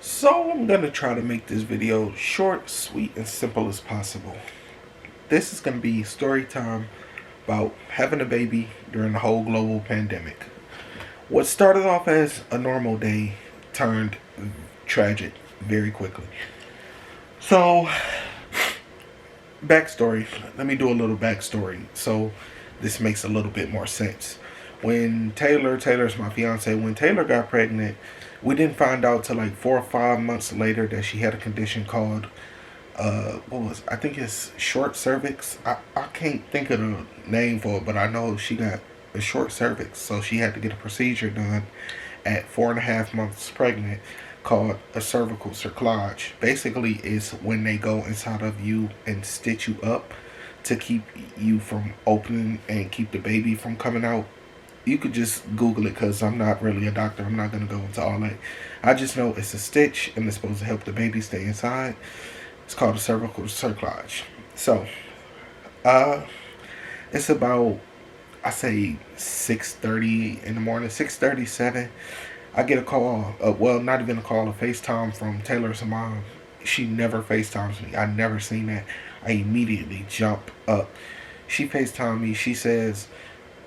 So I'm gonna try to make this video short, sweet, and simple as possible. This is gonna be story time about having a baby during the whole global pandemic. What started off as a normal day turned tragic very quickly. So, backstory. Let me do a little backstory so this makes a little bit more sense. When Taylor's my fiance, when Taylor got pregnant, we didn't find out till like 4 or 5 months later that she had a condition called I think it's short cervix. I can't think of the name for it, but I know she got a short cervix, so she had to get a procedure done at 4.5 months pregnant called a cervical cerclage. Basically, it's when they go inside of you and stitch you up to keep you from opening and keep the baby from coming out. You could just Google it because I'm not really a doctor. I'm not going to go into all that. I just know it's a stitch and it's supposed to help the baby stay inside. It's called a cervical cerclage. So, uh, it's about, I say 6:30 in the morning, 6:37. I get a call, well, not even a call, a FaceTime from Taylor's mom. She never FaceTimes me. I never seen that. I immediately jump up. She FaceTimed me. She says,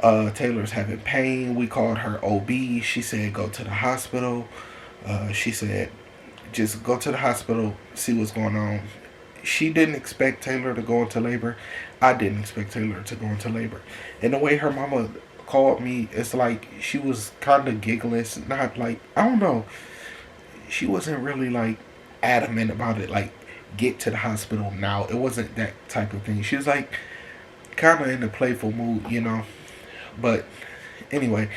Taylor's having pain. We called her OB. She said, go to the hospital. She said, just go to the hospital, see what's going on. She didn't expect Taylor to go into labor. I didn't expect Taylor to go into labor. And the way her mama called me, it's like she was kind of giggling. Not like, I don't know. She wasn't really like adamant about it. Like, get to the hospital now. It wasn't that type of thing. She was like kind of in a playful mood. But anyway,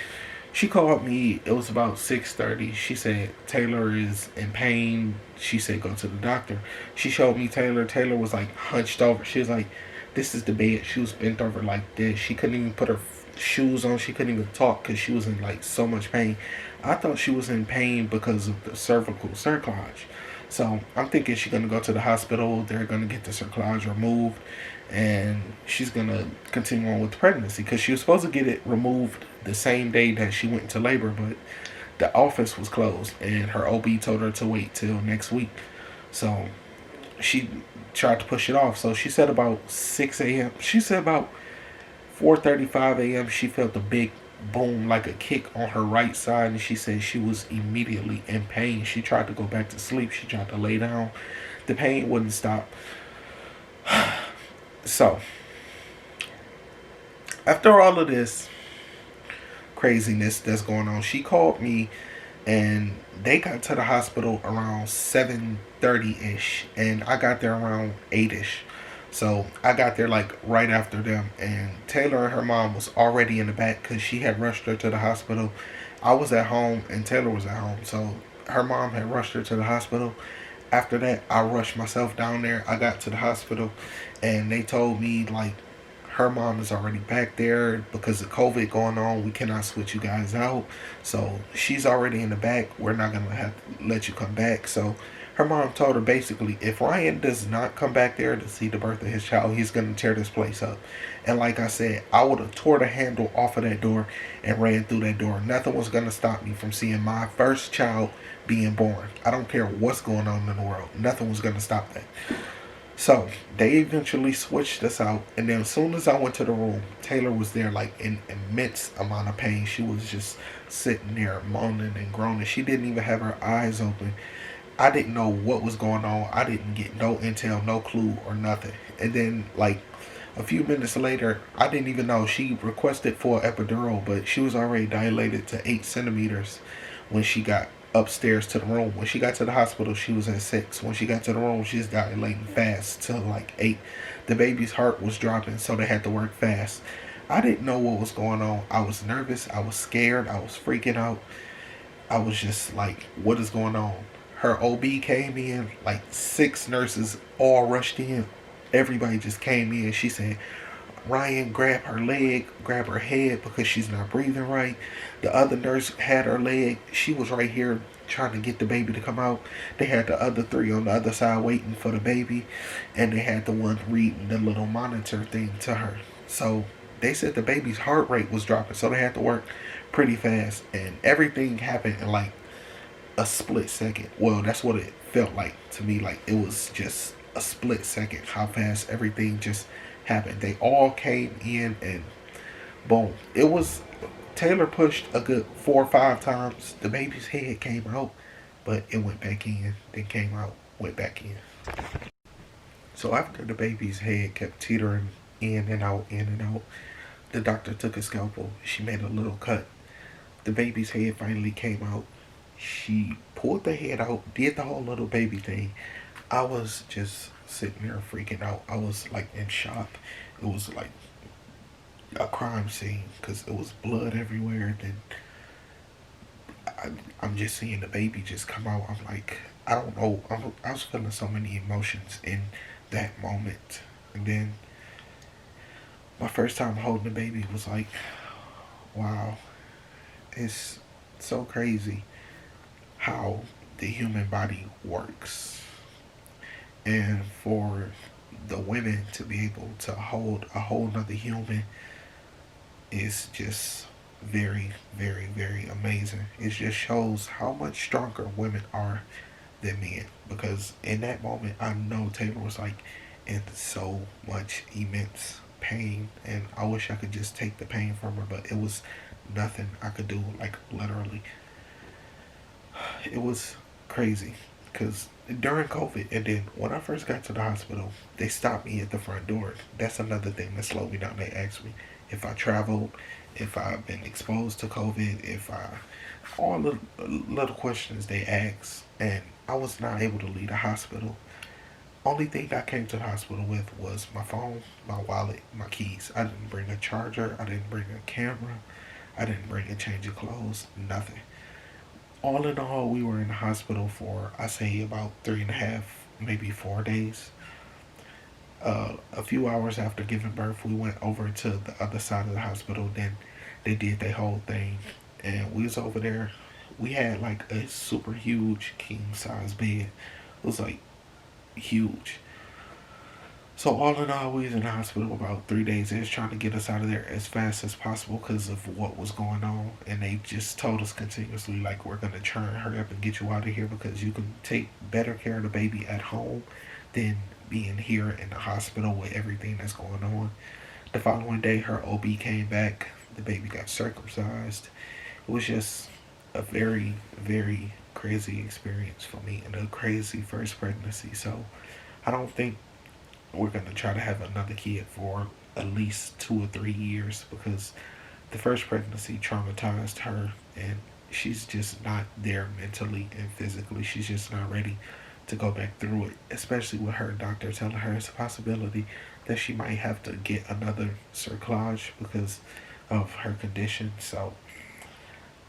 she called me. It was about 6:30. She said Taylor is in pain. She said go to the doctor. She showed me Taylor. Taylor was like hunched over. She was like, this is the bed. She was bent over like this. She couldn't even put her shoes on. She couldn't even talk because she was in like so much pain. I thought she was in pain because of the cervical cerclage. So I'm thinking she's gonna go to the hospital. They're gonna get the cerclage removed, and she's gonna continue on with the pregnancy because she was supposed to get it removed the same day that she went into labor, but the office was closed, and her OB told her to wait till next week. So she tried to push it off. So she said about 6 a.m. She said about 4:35 a.m. she felt a big boom, like a kick on her right side, and she said she was immediately in pain. She tried to go back to sleep. She tried to lay down. The pain wouldn't stop. So, after all of this craziness that's going on, she called me, and they got to the hospital around 7:30-ish, and I got there around 8-ish. So I got there like right after them, and Taylor and her mom was already in the back because she had rushed her to the hospital. I was at home and Taylor was at home, so her mom had rushed her to the hospital. After that, I rushed myself down there. I got to the hospital, and they told me like her mom is already back there because of COVID going on. We cannot switch you guys out, so she's already in the back. We're not gonna have to let you come back. So her mom told her basically, if Ryan does not come back there to see the birth of his child, he's gonna tear this place up. And like I said, I would have tore the handle off of that door and ran through that door. Nothing was gonna stop me from seeing my first child being born. I don't care what's going on in the world. Nothing was gonna stop that. So they eventually switched us out, and then as soon as I went to the room, Taylor was there like in immense amount of pain. She was just sitting there moaning and groaning. She didn't even have her eyes open. I didn't know what was going on. I didn't get no intel, no clue, or nothing. And then like a few minutes later, I didn't even know she requested for an epidural, but she was already dilated to 8 centimeters when she got upstairs to the room. When she got to the hospital, she was at 6. When she got to the room, she's dilating fast to like 8. The baby's heart was dropping, so they had to work fast. I didn't know what was going on. I was nervous. I was scared. I was freaking out. I was just like, what is going on? Her OB came in, like 6 nurses all rushed in. Everybody just came in. She said, Ryan, grab her leg, grab her head because she's not breathing right. The other nurse had her leg. She was right here trying to get the baby to come out. They had the other 3 on the other side waiting for the baby, and they had the one reading the little monitor thing to her. So they said the baby's heart rate was dropping, so they had to work pretty fast, and everything happened in like a split second. Well, that's what it felt like to me. Like it was just a split second. How fast everything just happened. They all came in and boom. It was Taylor pushed a good 4 or 5 times. The baby's head came out, but it went back in. Then came out, went back in. So after the baby's head kept teetering in and out, in and out, the doctor took a scalpel. She made a little cut. The baby's head finally came out. She pulled the head out, did the whole little baby thing. I was just sitting there freaking out. I was like in shock. It was like a crime scene because it was blood everywhere. Then I'm just seeing the baby just come out. I'm like, I don't know. I was feeling so many emotions in that moment. And then my first time holding the baby was like, wow, it's so crazy how the human body works. And for the women to be able to hold a whole nother human is just very, very, very amazing. It just shows how much stronger women are than men. Because in that moment, I know Taylor was like in so much immense pain, and I wish I could just take the pain from her, but it was nothing I could do. Like literally, it was crazy. Because during COVID, and then when I first got to the hospital, they stopped me at the front door. That's another thing that slowed me down. They asked me if I traveled, if I've been exposed to COVID, if I, all the little questions they asked, and I was not able to leave the hospital. Only thing I came to the hospital with was my phone, my wallet, my keys. I didn't bring a charger. I didn't bring a camera. I didn't bring a change of clothes. Nothing. All in all, we were in the hospital for, I say, about 3.5, maybe 4 days. A few hours after giving birth, we went over to the other side of the hospital. Then they did their whole thing, and we was over there. We had like a super huge king size bed. It was like huge. So all in all, we was in the hospital about 3 days. They was trying to get us out of there as fast as possible because of what was going on, and they just told us continuously like, we're gonna try and hurry up and get you out of here because you can take better care of the baby at home than being here in the hospital with everything that's going on. The following day, her OB came back. The baby got circumcised. It was just a very, very crazy experience for me and a crazy first pregnancy. So I don't think we're gonna try to have another kid for at least 2 or 3 years because the first pregnancy traumatized her, and she's just not there mentally and physically. She's just not ready to go back through it, especially with her doctor telling her it's a possibility that she might have to get another cerclage because of her condition. So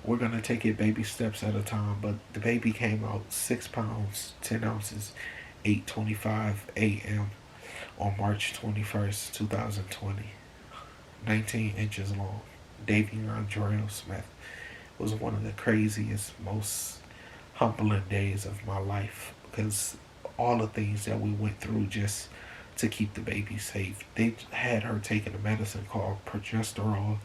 we're gonna take it baby steps at a time. But the baby came out 6 pounds, 10 ounces, 8:25 a.m. on March 21st, 2020. 19 inches long. Davion Jorrell Smith was one of the craziest, most humbling days of my life because all the things that we went through just to keep the baby safe. They had her taking a medicine called progesterone.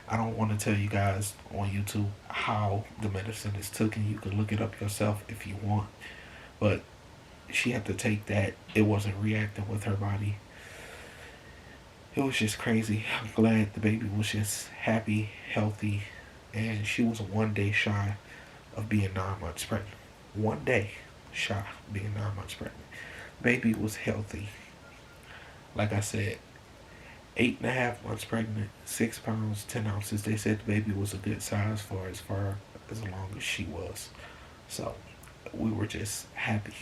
I don't want to tell you guys on YouTube how the medicine is taken. You can look it up yourself if you want. But she had to take that. It wasn't reacting with her body. It was just crazy. I'm glad the baby was just happy, healthy, and she was 1 day shy of being 9 months pregnant. 1 day shy of being 9 months pregnant. Baby was healthy. Like I said, 8.5 months pregnant, 6 pounds, 10 ounces. They said the baby was a good size for as long as she was. So we were just happy.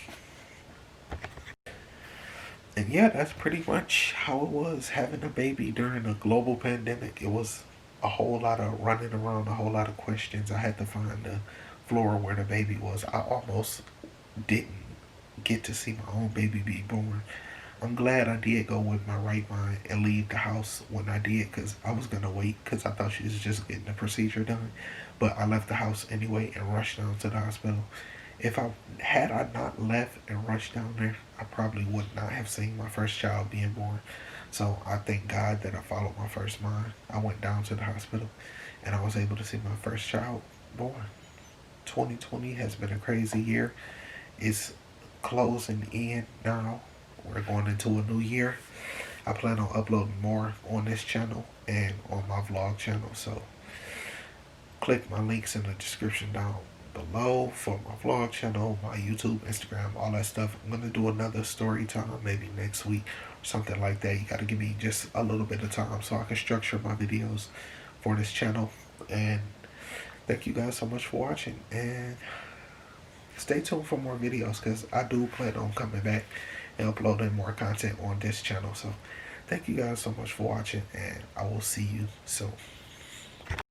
And yeah, that's pretty much how it was having a baby during a global pandemic. It was a whole lot of running around, a whole lot of questions. I had to find the floor where the baby was. I almost didn't get to see my own baby be born. I'm glad I did go with my right mind and leave the house when I did because I was going to wait because I thought she was just getting the procedure done. But I left the house anyway and rushed down to the hospital. If I not left and rushed down there, I probably would not have seen my first child being born. So I thank God that I followed my first mind. I went down to the hospital and I was able to see my first child born. 2020 has been a crazy year. It's closing in now. We're going into a new year. I plan on uploading more on this channel and on my vlog channel. So click my links in the description down below for my vlog channel, my YouTube, Instagram, all that stuff. I'm gonna do another story time maybe next week or something like that. You gotta give me just a little bit of time so I can structure my videos for this channel. And thank you guys so much for watching, and stay tuned for more videos because I do plan on coming back and uploading more content on this channel. So thank you guys so much for watching, and I will see you soon.